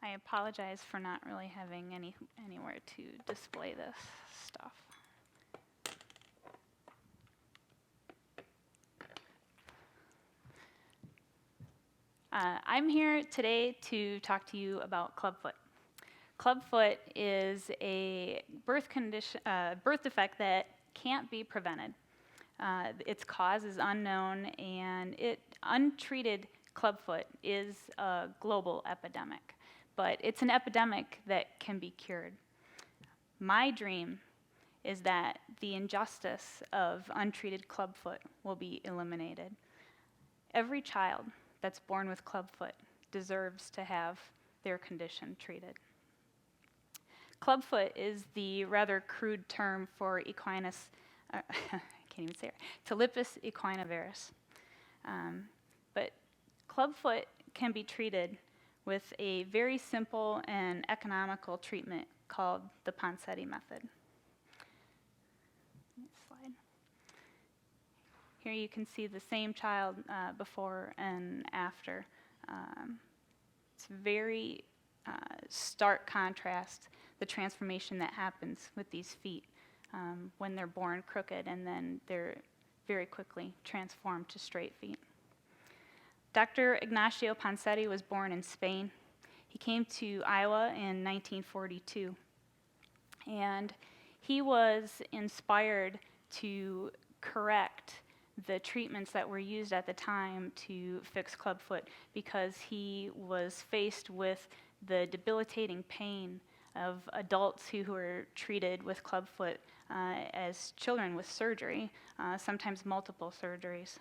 I apologize for not really having anywhere to display this stuff. I'm here today to talk to you about clubfoot. Clubfoot is a birth defect that can't be prevented. Its cause is unknown, and untreated clubfoot is a global epidemic, but it's an epidemic that can be cured. My dream is that the injustice of untreated clubfoot will be eliminated. Every child that's born with clubfoot deserves to have their condition treated. Clubfoot is the rather crude term for equinus, I can't even say it, Talipus equinovarus. But clubfoot can be treated with a very simple and economical treatment called the Ponseti Method. Next slide. Here you can see the same child before and after. It's very stark contrast, the transformation that happens with these feet when they're born crooked, and then they're very quickly transformed to straight feet. Dr. Ignacio Ponseti was born in Spain. He came to Iowa in 1942, and he was inspired to correct the treatments that were used at the time to fix clubfoot because he was faced with the debilitating pain of adults who were treated with clubfoot as children with surgery, sometimes multiple surgeries.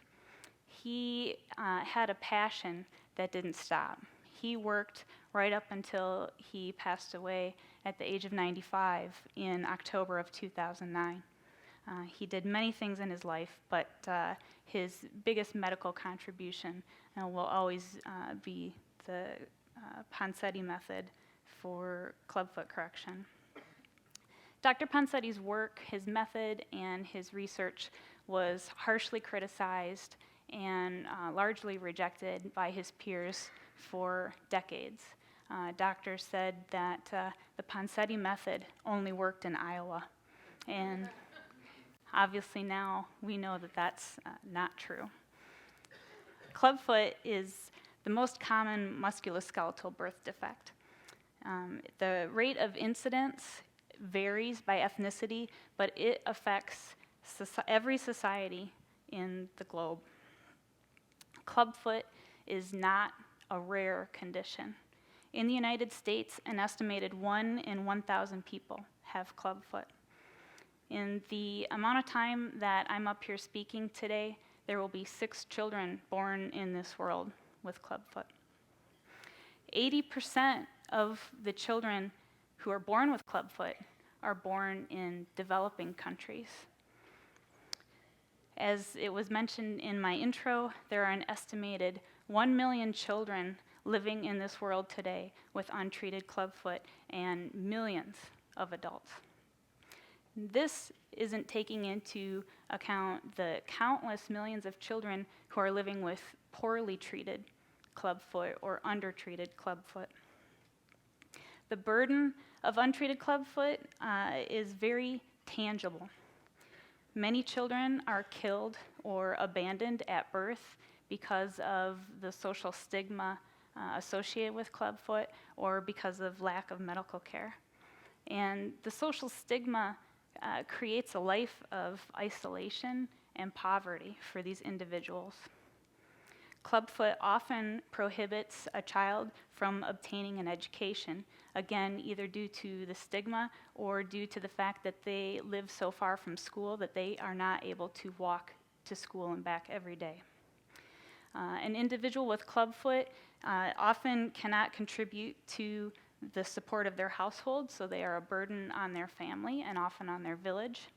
He had a passion that didn't stop. He worked right up until he passed away at the age of 95 in October of 2009. He did many things in his life, but his biggest medical contribution will always be the Ponseti method for clubfoot correction. Dr. Ponseti's work, his method, and his research was harshly criticized and largely rejected by his peers for decades. Doctors said that the Ponseti method only worked in Iowa, and obviously now we know that that's not true. Clubfoot is the most common musculoskeletal birth defect. The rate of incidence varies by ethnicity, but it affects every society in the globe. Clubfoot is not a rare condition. In the United States, an estimated 1 in 1,000 people have clubfoot. In the amount of time that I'm up here speaking today, there will be 6 children born in this world with clubfoot. 80% of the children who are born with clubfoot are born in developing countries. As it was mentioned in my intro, there are an estimated 1 million children living in this world today with untreated clubfoot and millions of adults. This isn't taking into account the countless millions of children who are living with poorly treated clubfoot or undertreated clubfoot. The burden of untreated clubfoot is very tangible. Many children are killed or abandoned at birth because of the social stigma associated with clubfoot or because of lack of medical care. And the social stigma creates a life of isolation and poverty for these individuals. Clubfoot often prohibits a child from obtaining an education, again, either due to the stigma or due to the fact that they live so far from school that they are not able to walk to school and back every day. An individual with clubfoot often cannot contribute to the support of their household, so they are a burden on their family and often on their village.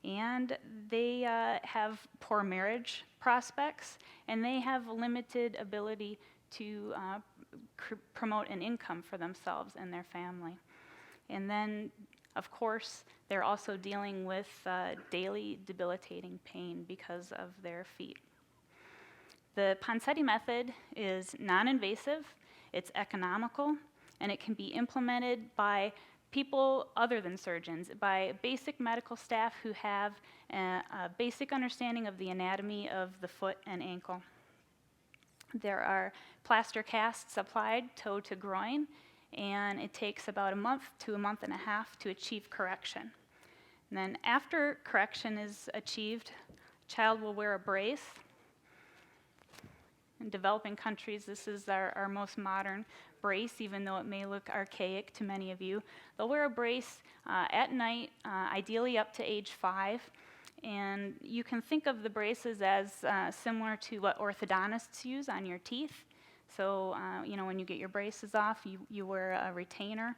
And they have poor marriage prospects, and they have limited ability to promote an income for themselves and their family. And then, of course, they're also dealing with daily debilitating pain because of their feet. The Ponseti method is non-invasive, it's economical, and it can be implemented by people other than surgeons, by basic medical staff who have a basic understanding of the anatomy of the foot and ankle. There are plaster casts applied toe to groin, and it takes about a month to a month and a half to achieve correction. And then after correction is achieved, the child will wear a brace. In developing countries, this is our most modern brace, even though it may look archaic to many of you. They'll wear a brace at night, ideally up to age 5. And you can think of the braces as similar to what orthodontists use on your teeth. So, when you get your braces off, you wear a retainer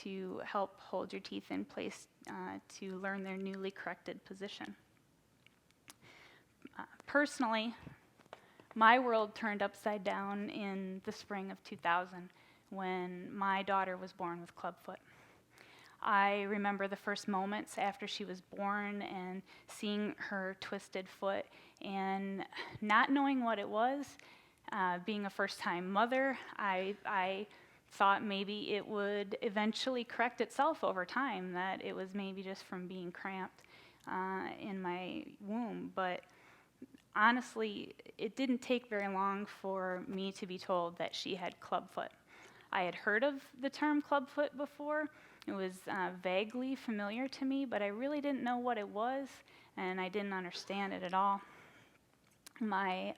to help hold your teeth in place to learn their newly corrected position. Personally, my world turned upside down in the spring of 2000 when my daughter was born with clubfoot. I remember the first moments after she was born and seeing her twisted foot and not knowing what it was. Being a first-time mother, I thought maybe it would eventually correct itself over time, that it was maybe just from being cramped in my womb. But honestly, it didn't take very long for me to be told that she had clubfoot. I had heard of the term clubfoot before. It was vaguely familiar to me, but I really didn't know what it was, and I didn't understand it at all. My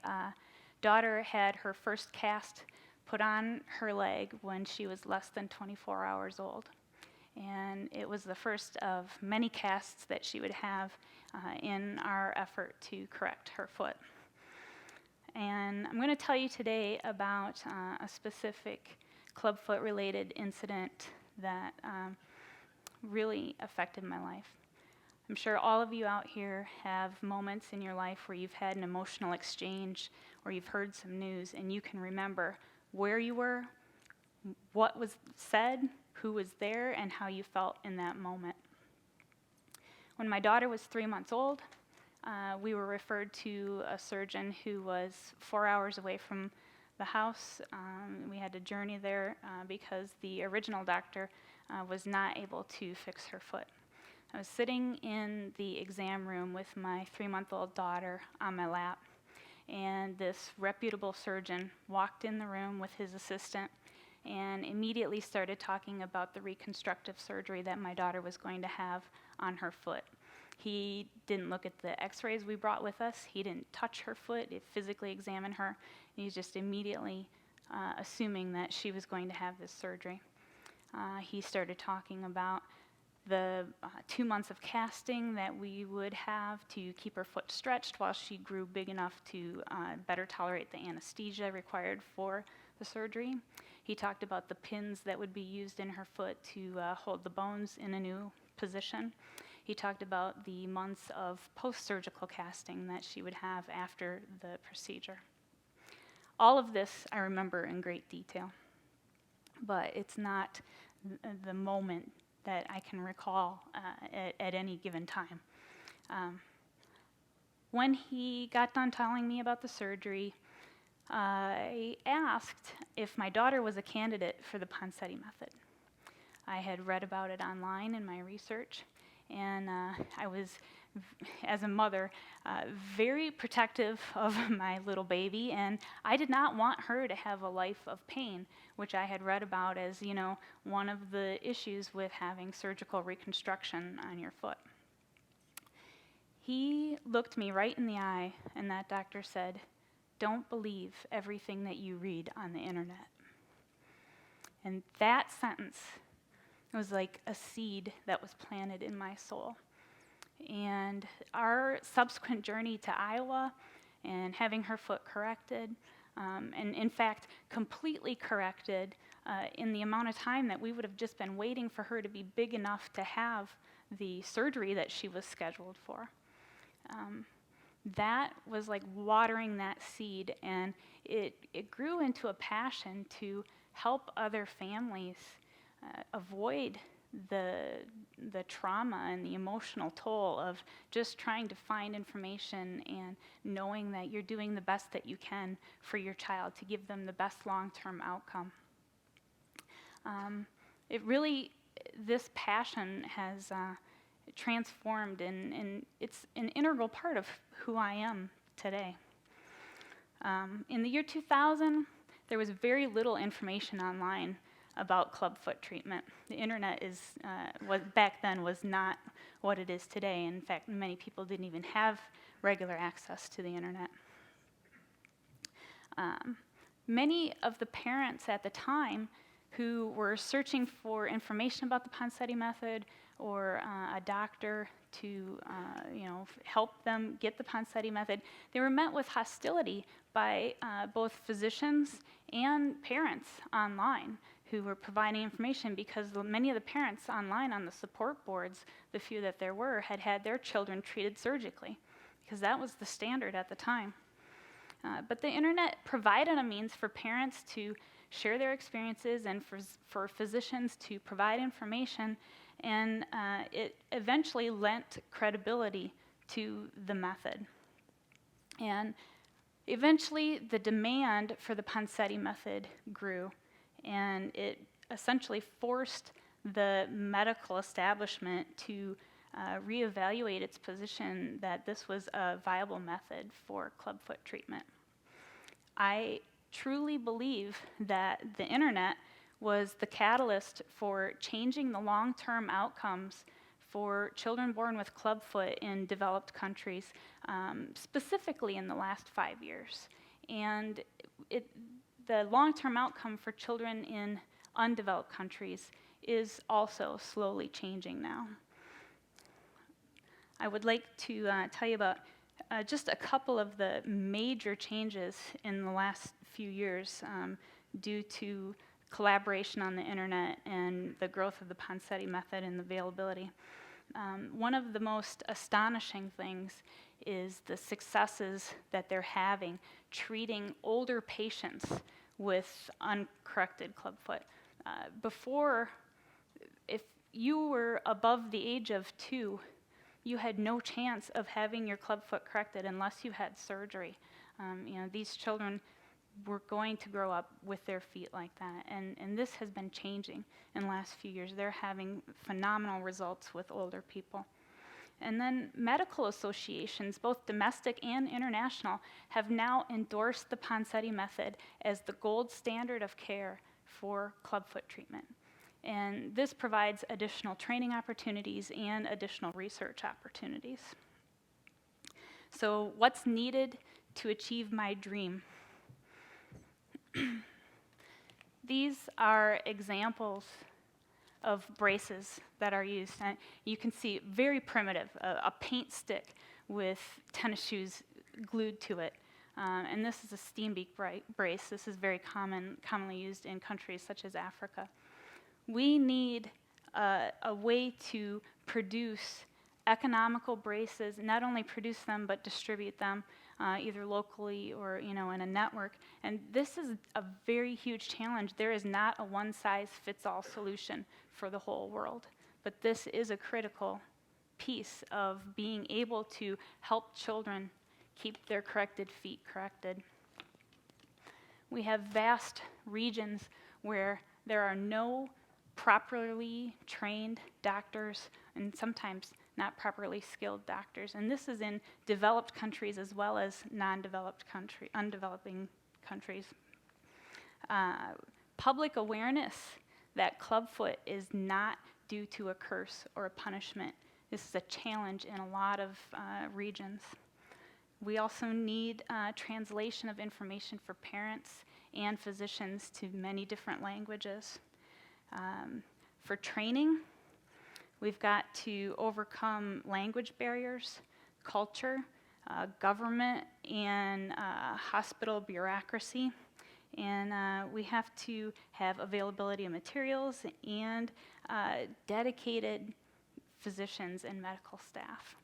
daughter had her first cast put on her leg when she was less than 24 hours old. And it was the first of many casts that she would have in our effort to correct her foot. And I'm going to tell you today about a specific clubfoot-related incident that really affected my life. I'm sure all of you out here have moments in your life where you've had an emotional exchange or you've heard some news and you can remember where you were, what was said, who was there, and how you felt in that moment. When my daughter was 3 months old, we were referred to a surgeon who was 4 hours away from the house. We had to journey there because the original doctor was not able to fix her foot. I was sitting in the exam room with my 3-month-old daughter on my lap, and this reputable surgeon walked in the room with his assistant and immediately started talking about the reconstructive surgery that my daughter was going to have on her foot. He didn't look at the x-rays we brought with us. He didn't touch her foot, he physically examined her. He was just immediately assuming that she was going to have this surgery. He started talking about the 2 months of casting that we would have to keep her foot stretched while she grew big enough to better tolerate the anesthesia required for the surgery. He talked about the pins that would be used in her foot to hold the bones in a new position. He talked about the months of post-surgical casting that she would have after the procedure. All of this I remember in great detail, but it's not the moment that I can recall at any given time. When he got done telling me about the surgery, I asked if my daughter was a candidate for the Ponseti Method. I had read about it online in my research, and I was, as a mother, very protective of my little baby, and I did not want her to have a life of pain, which I had read about as, one of the issues with having surgical reconstruction on your foot. He looked me right in the eye, and that doctor said, "Don't believe everything that you read on the internet." And that sentence was like a seed that was planted in my soul. And our subsequent journey to Iowa and having her foot corrected, and in fact completely corrected in the amount of time that we would have just been waiting for her to be big enough to have the surgery that she was scheduled for. That was like watering that seed, and it grew into a passion to help other families avoid the trauma and the emotional toll of just trying to find information and knowing that you're doing the best that you can for your child to give them the best long-term outcome. It really, this passion has transformed, and it's an integral part of who I am today. In the year 2000, there was very little information online about clubfoot treatment. The internet back then was not what it is today. In fact, many people didn't even have regular access to the internet. Many of the parents at the time who were searching for information about the Ponseti Method or a doctor to help them get the Ponseti Method, they were met with hostility by both physicians and parents online who were providing information, because many of the parents online on the support boards, the few that there were, had had their children treated surgically, because that was the standard at the time. But the internet provided a means for parents to share their experiences and for physicians to provide information, and it eventually lent credibility to the method. And eventually the demand for the Ponseti Method grew, and it essentially forced the medical establishment to reevaluate its position that this was a viable method for clubfoot treatment. I truly believe that the internet was the catalyst for changing the long-term outcomes for children born with clubfoot in developed countries, specifically in the last 5 years. And the long-term outcome for children in undeveloped countries is also slowly changing now. I would like to tell you about just a couple of the major changes in the last few years due to collaboration on the internet and the growth of the Ponseti Method and availability. One of the most astonishing things is the successes that they're having treating older patients with uncorrected clubfoot. Before, if you were above the age of 2, you had no chance of having your clubfoot corrected unless you had surgery. These children were going to grow up with their feet like that, and this has been changing in the last few years. They're having phenomenal results with older people. And then medical associations, both domestic and international, have now endorsed the Ponseti Method as the gold standard of care for clubfoot treatment. And this provides additional training opportunities and additional research opportunities. So what's needed to achieve my dream? These are examples of braces that are used. And you can see very primitive, a paint stick with tennis shoes glued to it. And this is a steam beak brace. This is very commonly used in countries such as Africa. We need a way to produce economical braces, not only produce them, but distribute them either locally or in a network. And this is a very huge challenge. There is not a one-size-fits-all solution for the whole world. But this is a critical piece of being able to help children keep their corrected feet corrected. We have vast regions where there are no properly trained doctors, and sometimes not properly skilled doctors. And this is in developed countries as well as undeveloping countries. Public awareness that clubfoot is not due to a curse or a punishment. This is a challenge in a lot of regions. We also need translation of information for parents and physicians to many different languages. For training, we've got to overcome language barriers, culture, government, and hospital bureaucracy. And we have to have availability of materials and dedicated physicians and medical staff.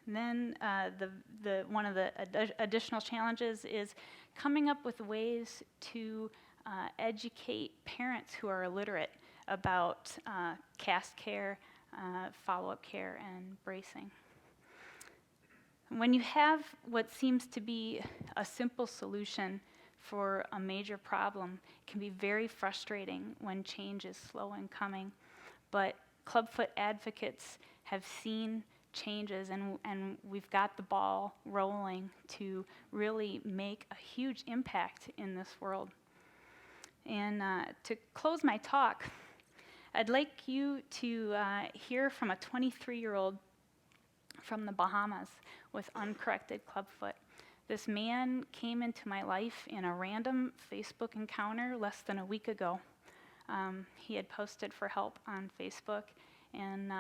And then one of the additional challenges is coming up with ways to educate parents who are illiterate about cast care, follow-up care, and bracing. When you have what seems to be a simple solution for a major problem. It can be very frustrating when change is slow in coming. But clubfoot advocates have seen changes, and we've got the ball rolling to really make a huge impact in this world. And to close my talk, I'd like you to hear from a 23-year-old from the Bahamas with uncorrected clubfoot. This man came into my life in a random Facebook encounter less than a week ago. He had posted for help on Facebook, and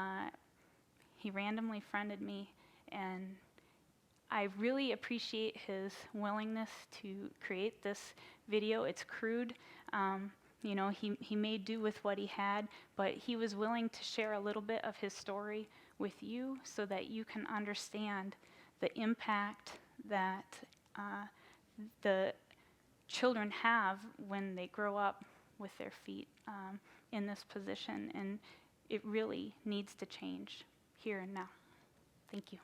he randomly friended me, and I really appreciate his willingness to create this video. It's crude. You know, he made do with what he had, but he was willing to share a little bit of his story with you so that you can understand the impact that the children have when they grow up with their feet in this position, and it really needs to change here and now. Thank you.